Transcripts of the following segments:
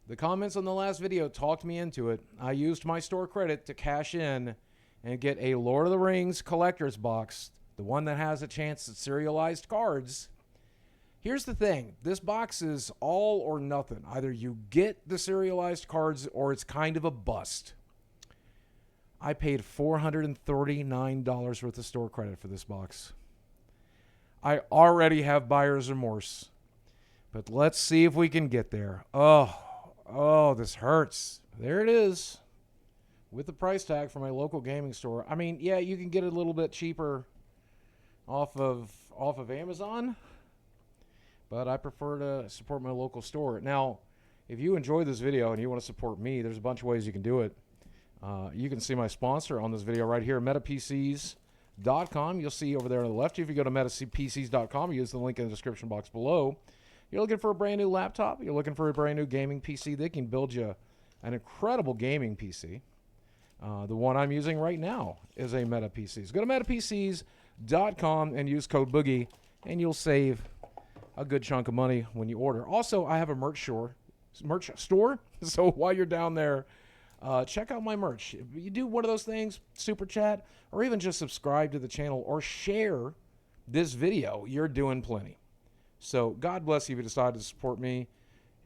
The comments on the last video talked me into it. I used my store credit to cash in and get a Lord of the Rings collector's box, the one that has a chance at serialized cards. Here's the thing. This box is all or nothing. Either you get the serialized cards or it's kind of a bust. I paid $439 worth of store credit for this box. I already have buyer's remorse. But let's see if we can get there. Oh, this hurts. There it is. With the price tag for my local gaming store. I mean, yeah, you can get it a little bit cheaper off of Amazon, but I prefer to support my local store. Now, if you enjoy this video and you want to support me, there's a bunch of ways you can do it. You can see my sponsor on this video right here, MetaPCs.com. You'll see over there on the left. If you go to MetaPCs.com, use the link in the description box below. You're looking for a brand new laptop. You're looking for a brand new gaming PC. They can build you an incredible gaming PC. The one I'm using right now is a Meta PCs. Go to MetaPCs.com and use code Boogie, and you'll save a good chunk of money when you order. Also, I have a merch store. So while you're down there, check out my merch. If you do one of those things, super chat, or even just subscribe to the channel or share this video, you're doing plenty. So God bless you if you decided to support me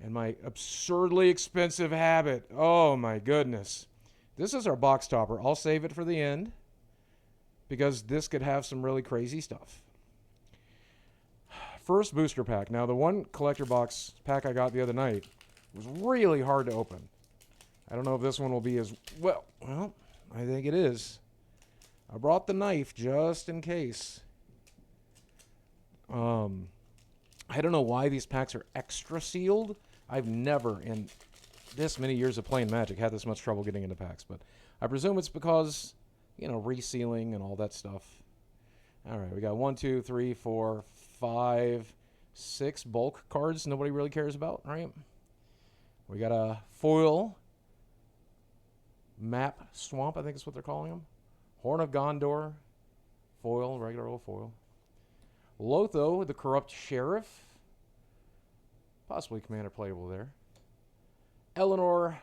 and my absurdly expensive habit. Oh my goodness. This is our box topper. I'll save it for the end because this could have some really crazy stuff. First booster pack. Now the one collector box pack I got the other night was really hard to open. I don't know if this one will be as well. Well, I think it is. I brought the knife just in case. I don't know why these packs are extra sealed. I've never, in this many years of playing Magic, had this much trouble getting into packs. But I presume it's because, resealing and all that stuff. All right, we got 1, 2, 3, 4, 5, 6 bulk cards nobody really cares about, right? We got a foil map swamp, I think is what they're calling them. Horn of Gondor, foil, regular old foil. Lotho, the Corrupt Sheriff. Possibly commander playable there. Eleanor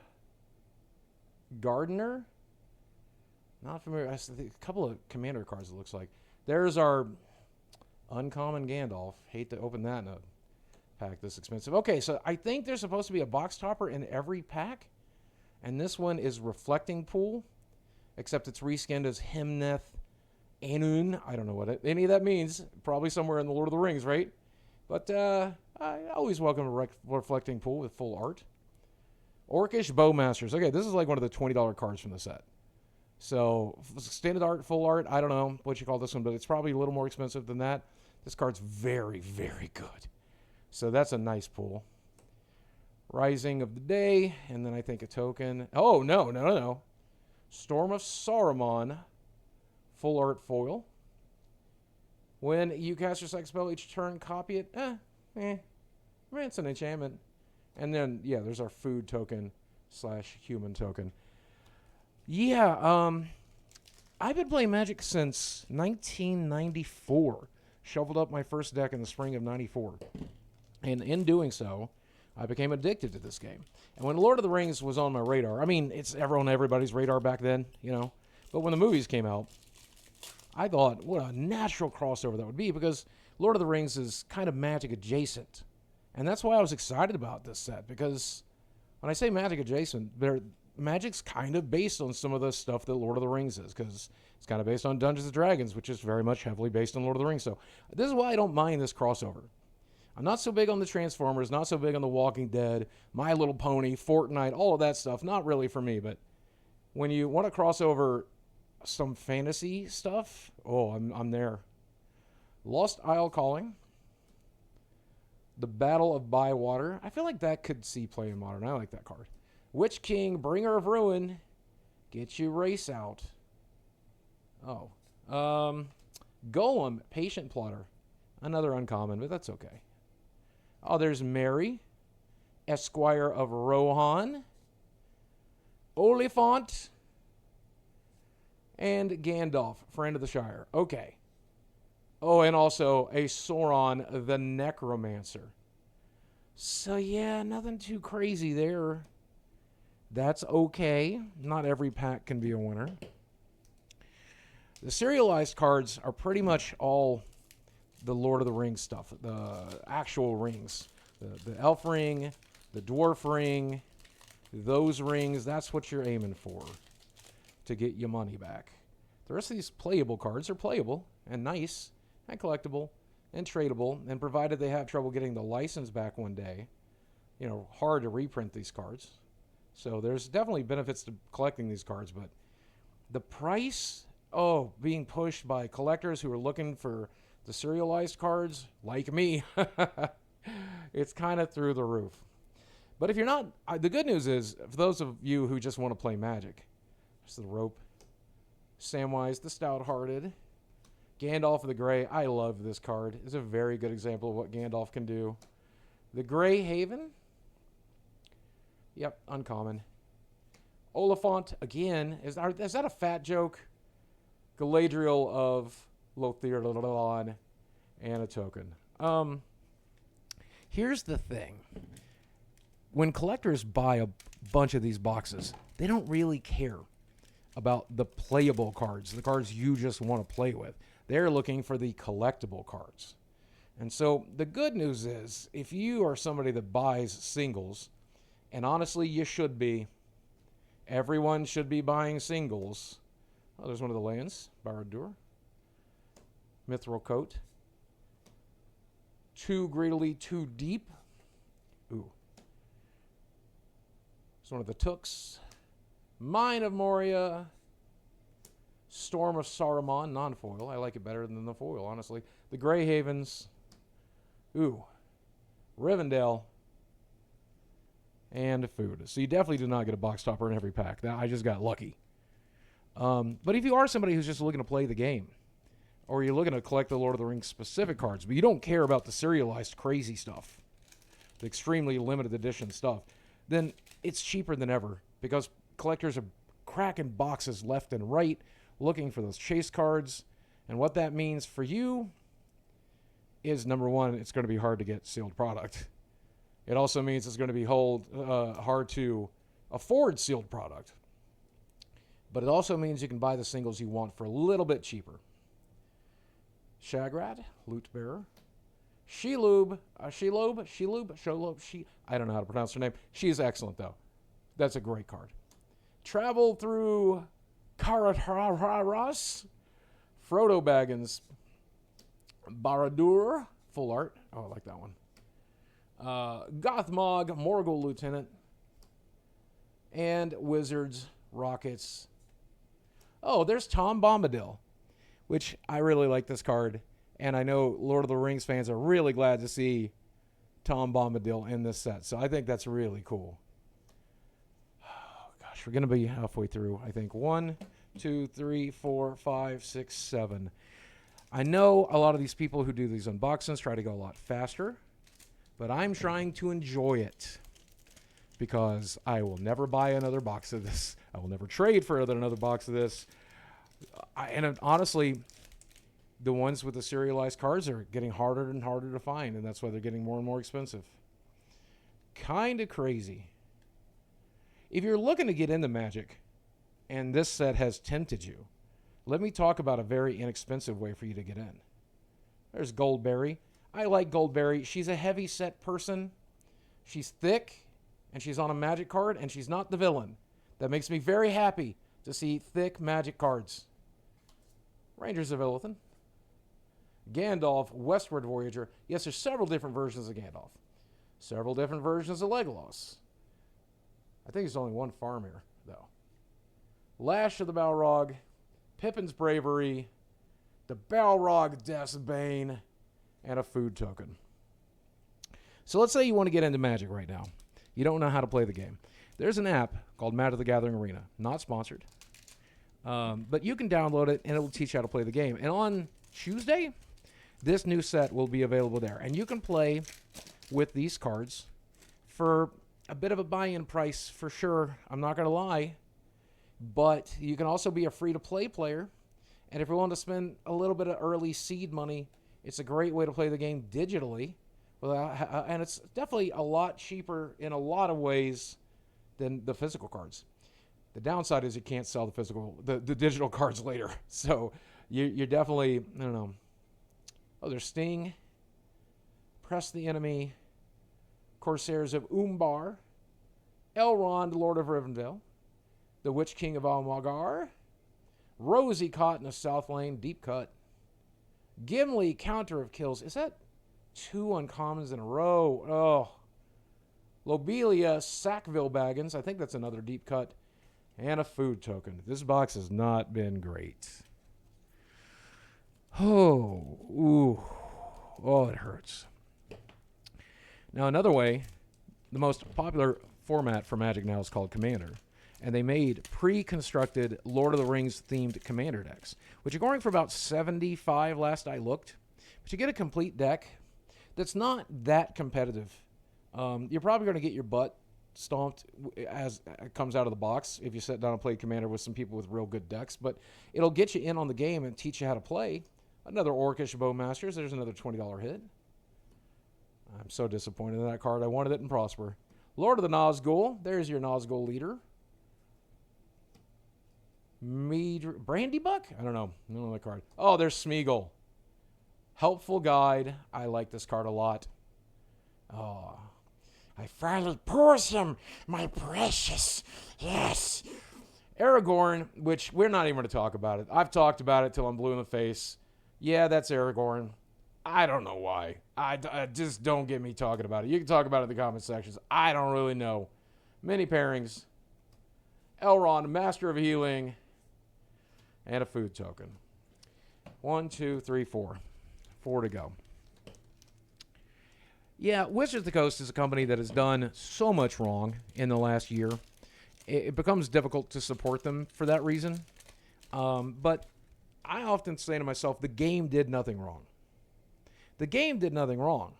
Gardner. Not familiar. I see a couple of commander cards, it looks like. There's our uncommon Gandalf. Hate to open that in a pack this expensive. Okay, so I think there's supposed to be a box topper in every pack. And this one is Reflecting Pool. Except it's reskinned as Himneth Anun. I don't know what any of that means. Probably somewhere in the Lord of the Rings, right? But I always welcome a Reflecting Pool with full art. Orcish Bowmasters. Okay, this is like one of the $20 cards from the set. So, standard art, full art, I don't know what you call this one, but it's probably a little more expensive than that. This card's very, very good. So that's a nice pool. Rising of the Day, and then I think a token. Oh, no. Storm of Saruman. Full art foil. When you cast your psychic spell each turn, copy it. It's an enchantment. And then, yeah, there's our food token / human token. Yeah, I've been playing Magic since 1994. Shoveled up my first deck in the spring of 94. And in doing so, I became addicted to this game. And when Lord of the Rings was on my radar, I mean, it's on everybody's radar back then, But when the movies came out, I thought, what a natural crossover that would be, because Lord of the Rings is kind of Magic adjacent. And that's why I was excited about this set, because when I say Magic adjacent, Magic's kind of based on some of the stuff that Lord of the Rings is, because it's kind of based on Dungeons & Dragons, which is very much heavily based on Lord of the Rings. So this is why I don't mind this crossover. I'm not so big on the Transformers, not so big on the Walking Dead, My Little Pony, Fortnite, all of that stuff. Not really for me, but when you want to cross over some fantasy stuff, I'm there. Lost Isle Calling. The Battle of Bywater. I feel like that could see play in Modern. I like that card. Witch King, Bringer of Ruin. Get you race out. Golem, Patient Plotter. Another uncommon, but that's okay. There's Mary, Esquire of Rohan. Oliphant. And Gandalf, Friend of the Shire. Okay. And also a Sauron the Necromancer. So yeah, nothing too crazy there. That's okay. Not every pack can be a winner. The serialized cards are pretty much all the Lord of the Rings stuff, the actual rings. The elf ring, the dwarf ring, those rings, that's what you're aiming for to get your money back. The rest of these playable cards are playable and nice and collectible and tradable, and provided they have trouble getting the license back one day, hard to reprint these cards. So there's definitely benefits to collecting these cards, but the price, being pushed by collectors who are looking for the serialized cards, like me, it's kind of through the roof. But if you're not, the good news is, for those of you who just want to play Magic, there's the Rope, Samwise the Stout-Hearted, Gandalf the Grey. I love this card. It's a very good example of what Gandalf can do. The Grey Haven. Yep, uncommon. Oliphant, again. Is that a fat joke? Galadriel of Lothlorien and a token. Here's the thing. When collectors buy a bunch of these boxes, they don't really care about the playable cards, the cards you just want to play with. They're looking for the collectible cards. And so the good news is, if you are somebody that buys singles, and honestly you should be, everyone should be buying singles. Oh, there's one of the lands, Barad-dûr. Mithril Coat. Too greedily, too deep. Ooh. It's one of the Tooks. Mine of Moria. Storm of Saruman, non-foil. I like it better than the foil, honestly. The Grey Havens. Ooh. Rivendell. And food. So you definitely did not get a box topper in every pack. I just got lucky. But if you are somebody who's just looking to play the game, or you're looking to collect the Lord of the Rings specific cards, but you don't care about the serialized crazy stuff, the extremely limited edition stuff, then it's cheaper than ever, because collectors are cracking boxes left and right looking for those chase cards. And what that means for you is, number one, it's going to be hard to get sealed product. It also means it's going to be hard to afford sealed product. But it also means you can buy the singles you want for a little bit cheaper. Shagrat, Loot Bearer. Shelob, I don't know how to pronounce her name. She is excellent, though. That's a great card. Travel through Carcharoddos. Frodo Baggins. Barad-dûr, full art. Oh, I like that one. Gothmog, Morgul Lieutenant. And Wizards, Rockets. Oh, there's Tom Bombadil, which I really like this card. And I know Lord of the Rings fans are really glad to see Tom Bombadil in this set. So I think that's really cool. Oh, gosh, we're going to be halfway through, I think. 1, 2, 3, 4, 5, 6, 7. I know a lot of these people who do these unboxings try to go a lot faster, but I'm trying to enjoy it, because I will never buy another box of this. I will never trade for another box of this. And honestly, the ones with the serialized cards are getting harder and harder to find, and that's why they're getting more and more expensive. Kind of crazy. If you're looking to get into Magic, and this set has tempted you, let me talk about a very inexpensive way for you to get in. There's Goldberry. I like Goldberry. She's a heavy set person. She's thick, and she's on a Magic card, and she's not the villain. That makes me very happy to see thick Magic cards. Rangers of Illithid. Gandalf, Westward Voyager. Yes, there's several different versions of Gandalf. Several different versions of Legolas. I think there's only one Faramir, though. Lash of the Balrog. Pippin's Bravery. The Balrog Death's Bane. And a food token. So let's say you want to get into Magic right now. You don't know how to play the game. There's an app called Magic the Gathering Arena. Not sponsored. But you can download it, and it will teach you how to play the game. And on Tuesday, this new set will be available there. And you can play with these cards for a bit of a buy-in price for sure. I'm not going to lie. But you can also be a free-to-play player. And if you're willing to spend a little bit of early seed money, it's a great way to play the game digitally And it's definitely a lot cheaper in a lot of ways than the physical cards. The downside is you can't sell the digital cards later. So you're definitely, I don't know. Oh, there's Sting. Press the Enemy. Corsairs of Umbar. Elrond, Lord of Rivendell. The Witch King of Almagar. Rosie Cotton of South Lane, deep cut. Gimli, Counter of Kills. Is that 2 uncommons in a row? Oh. Lobelia, Sackville Baggins. I think that's another deep cut. And a food token. This box has not been great. Oh. Ooh. Oh, it hurts. Now, another way, the most popular format for Magic now is called Commander. And they made pre-constructed Lord of the Rings themed Commander decks, which are going for about $75 last I looked. But you get a complete deck that's not that competitive. You're probably going to get your butt stomped as it comes out of the box if you sit down and play Commander with some people with real good decks. But it'll get you in on the game and teach you how to play. Another Orcish Bowmasters. There's another $20 hit. I'm so disappointed in that card. I wanted it in Prosper. Lord of the Nazgul. There's your Nazgul leader. Brandybuck? I don't know that card. Oh, there's Smeagol. Helpful Guide. I like this card a lot. Oh, I finally Porsum, my precious. Yes. Aragorn, which we're not even going to talk about it. I've talked about it till I'm blue in the face. Yeah, that's Aragorn. I don't know why. I just don't get me talking about it. You can talk about it in the comment sections. I don't really know. Mini pairings. Elrond, Master of Healing. And a food token. 1, 2, 3, 4. 4 to go. Yeah, Wizards of the Coast is a company that has done so much wrong in the last year. It becomes difficult to support them for that reason. But I often say to myself, the game did nothing wrong. The game did nothing wrong.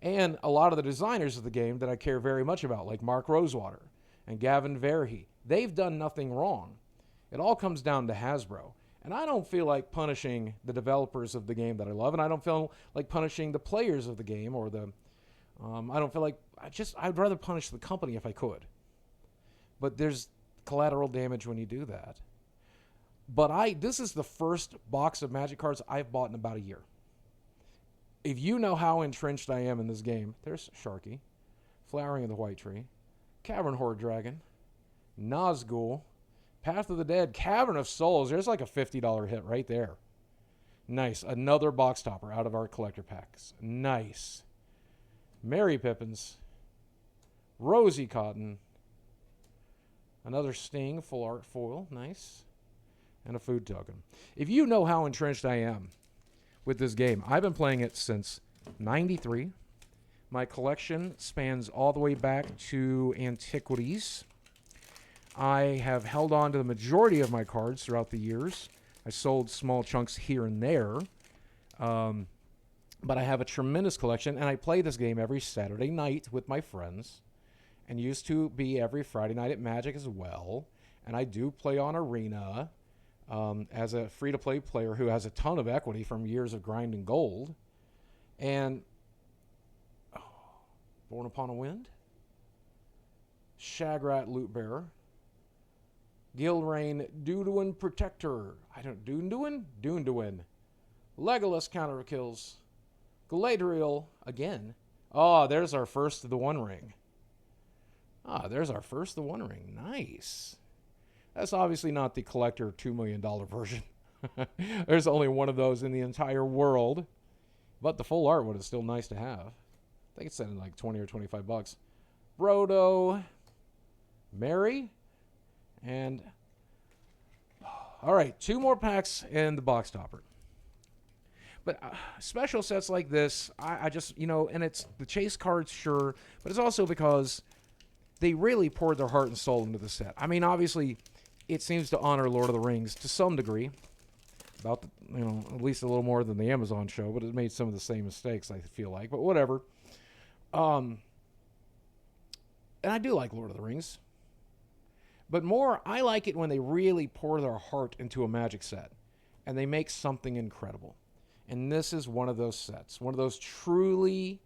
And a lot of the designers of the game that I care very much about, like Mark Rosewater and Gavin Verhey, they've done nothing wrong. It all comes down to Hasbro. And I don't feel like punishing the developers of the game that I love, and I don't feel like punishing the players of the game or the... I don't feel like... I'd rather punish the company if I could. But there's collateral damage when you do that. But this is the first box of Magic cards I've bought in about a year. If you know how entrenched I am in this game, there's Sharky, Flowering of the White Tree, Cavern Horde Dragon, Nazgul, Path of the Dead, Cavern of Souls. There's like a $50 hit right there. Nice. Another box topper out of our collector packs. Nice. Mary Pippins, Rosie Cotton, another Sting full art foil. Nice. And a food token. If you know how entrenched I am with this game, I've been playing it since 93. My collection spans all the way back to Antiquities. I have held on to the majority of my cards throughout the years. I sold small chunks here and there. But I have a tremendous collection, and I play this game every Saturday night with my friends, and used to be every Friday night at Magic as well. And I do play on Arena as a free-to-play player who has a ton of equity from years of grinding gold. And Born Upon a Wind, Shagrat Loot Bearer, Gilrain Duduin Protector. Duduin. Legolas Counter of Kills. Galadriel again. Oh, there's our first of the One Ring. There's our first of the One Ring. Nice. That's obviously not the collector $2 million version. There's only one of those in the entire world. But the full art one is still nice to have. I think it's selling like 20 or 25 bucks. Frodo, Mary, and all right, 2 more packs in the box topper. But special sets like this, I just, and it's the chase cards, sure, but it's also because they really poured their heart and soul into the set. I mean, obviously, it seems to honor Lord of the Rings to some degree, about at least a little more than the Amazon show, but it made some of the same mistakes, I feel like, but whatever. And I do like Lord of the Rings. But more, I like it when they really pour their heart into a Magic set and they make something incredible. And this is one of those sets, one of those truly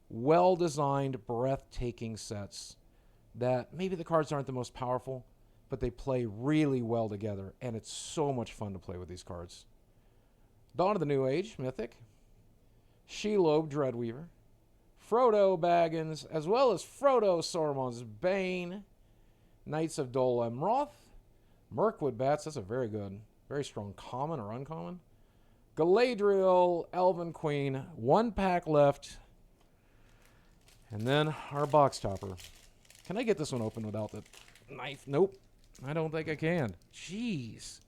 well-designed, breathtaking sets that maybe the cards aren't the most powerful, but they play really well together, and it's so much fun to play with these cards. Dawn of the New Age, Mythic. Shelob, Dreadweaver. Frodo Baggins, as well as Frodo Saruman's Bane. Knights of Dol Amroth. Mirkwood Bats, that's a very good, very strong common or uncommon. Galadriel, Elven Queen. 1 pack left. And then our box topper. Can I get this one open without the knife? Nope. I don't think I can. Jeez.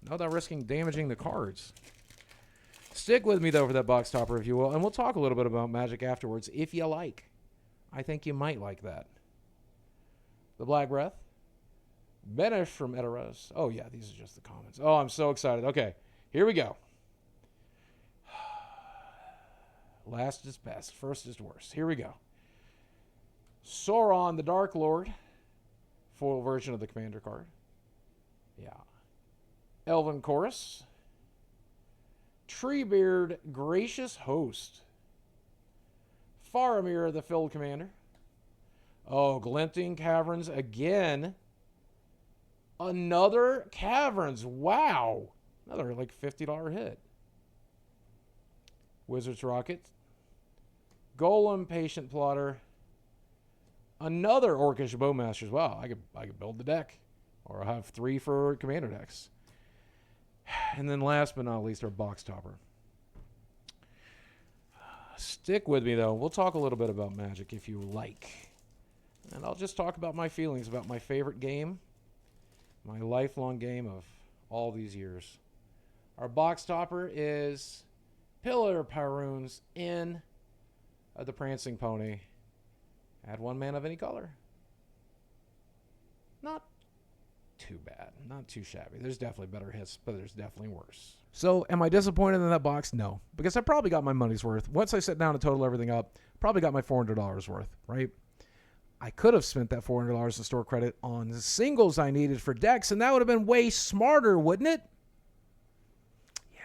Without risking damaging the cards. Stick with me, though, for that box topper, if you will. And we'll talk a little bit about Magic afterwards, if you like. I think you might like that. The Black Breath. Banish from Edoras. Oh, yeah, these are just the comments. Oh, I'm so excited. Okay, here we go. Last is best. First is worst. Here we go. Sauron, the Dark Lord. Foil version of the Commander card. Yeah. Elven Chorus. Treebeard, Gracious Host. Faramir, the Field Commander. Oh, Glinting Caverns again. Another Caverns. Wow. Another like $50 hit. Wizard's Rocket. Golem, Patient Plotter. Another Orcish Bowmasters. Wow, I could build the deck. Or I'll have 3 for Commander decks. And then last but not least, our box topper. Stick with me, though. We'll talk a little bit about Magic if you like. And I'll just talk about my feelings about my favorite game. My lifelong game of all these years. Our box topper is Pillar Parun's in the Prancing Pony. Add 1 mana of any color. Not too bad. Not too shabby. There's definitely better hits, but there's definitely worse. So, am I disappointed in that box? No. Because I probably got my money's worth. Once I sit down and total everything up, probably got my $400 worth, right? I could have spent that $400 in store credit on the singles I needed for decks, and that would have been way smarter, wouldn't it? Yeah.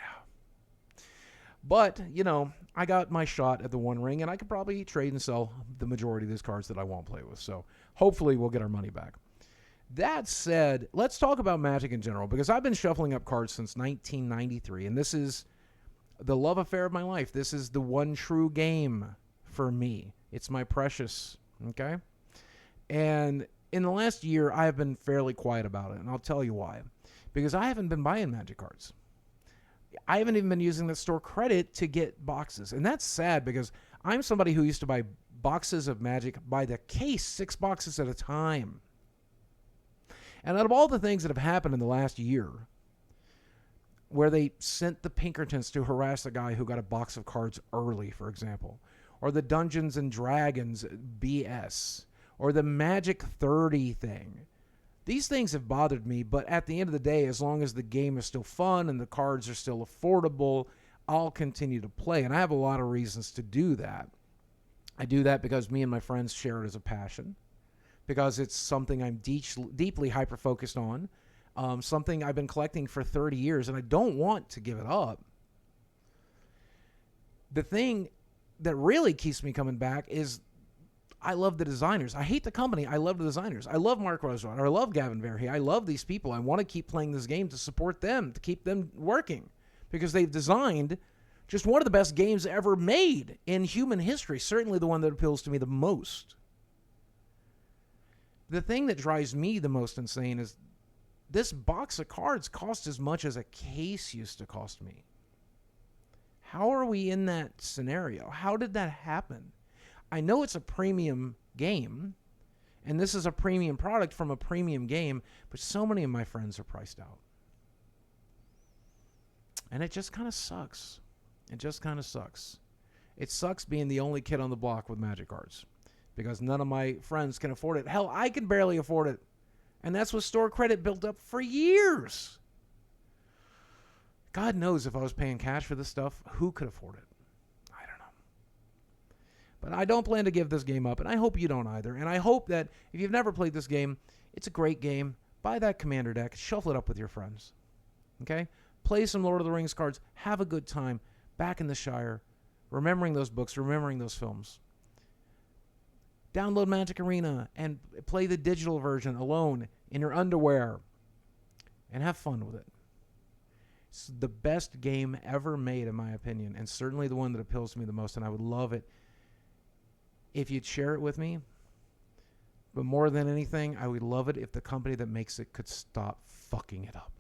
But, you know, I got my shot at the One Ring, and I could probably trade and sell the majority of these cards that I won't play with. So, hopefully we'll get our money back. That said, let's talk about Magic in general, because I've been shuffling up cards since 1993, and this is the love affair of my life. This is the one true game for me. It's my precious, okay? And in the last year, I have been fairly quiet about it, and I'll tell you why. Because I haven't been buying Magic cards. I haven't even been using the store credit to get boxes, and that's sad because I'm somebody who used to buy boxes of Magic by the case, 6 boxes at a time. And out of all the things that have happened in the last year, where they sent the Pinkertons to harass a guy who got a box of cards early, for example, or the Dungeons and Dragons BS, or the Magic 30 thing, these things have bothered me, but at the end of the day, as long as the game is still fun and the cards are still affordable, I'll continue to play. And I have a lot of reasons to do that. I do that because me and my friends share it as a passion, because it's something I'm deeply hyper-focused on, something I've been collecting for 30 years, and I don't want to give it up. The thing that really keeps me coming back is I love the designers. I hate the company. I love the designers. I love Mark Roswater. I love Gavin Verhey. I love these people. I want to keep playing this game to support them, to keep them working, because they've designed just one of the best games ever made in human history, certainly the one that appeals to me the most. The thing that drives me the most insane is this box of cards cost as much as a case used to cost me. How are we in that scenario? How did that happen? I know it's a premium game, and this is a premium product from a premium game, but so many of my friends are priced out. And it just kind of sucks. It just kind of sucks. It sucks being the only kid on the block with Magic cards, because none of my friends can afford it. Hell, I can barely afford it. And that's with store credit built up for years. God knows if I was paying cash for this stuff, who could afford it? I don't know. But I don't plan to give this game up, and I hope you don't either. And I hope that if you've never played this game, it's a great game. Buy that Commander deck. Shuffle it up with your friends. Okay? Play some Lord of the Rings cards. Have a good time back in the Shire, remembering those books, remembering those films. Download Magic Arena and play the digital version alone in your underwear and have fun with it. It's the best game ever made, in my opinion, and certainly the one that appeals to me the most, and I would love it if you'd share it with me. But more than anything, I would love it if the company that makes it could stop fucking it up.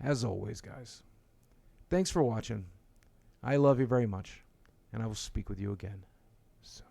As always, guys, thanks for watching. I love you very much, and I will speak with you again soon.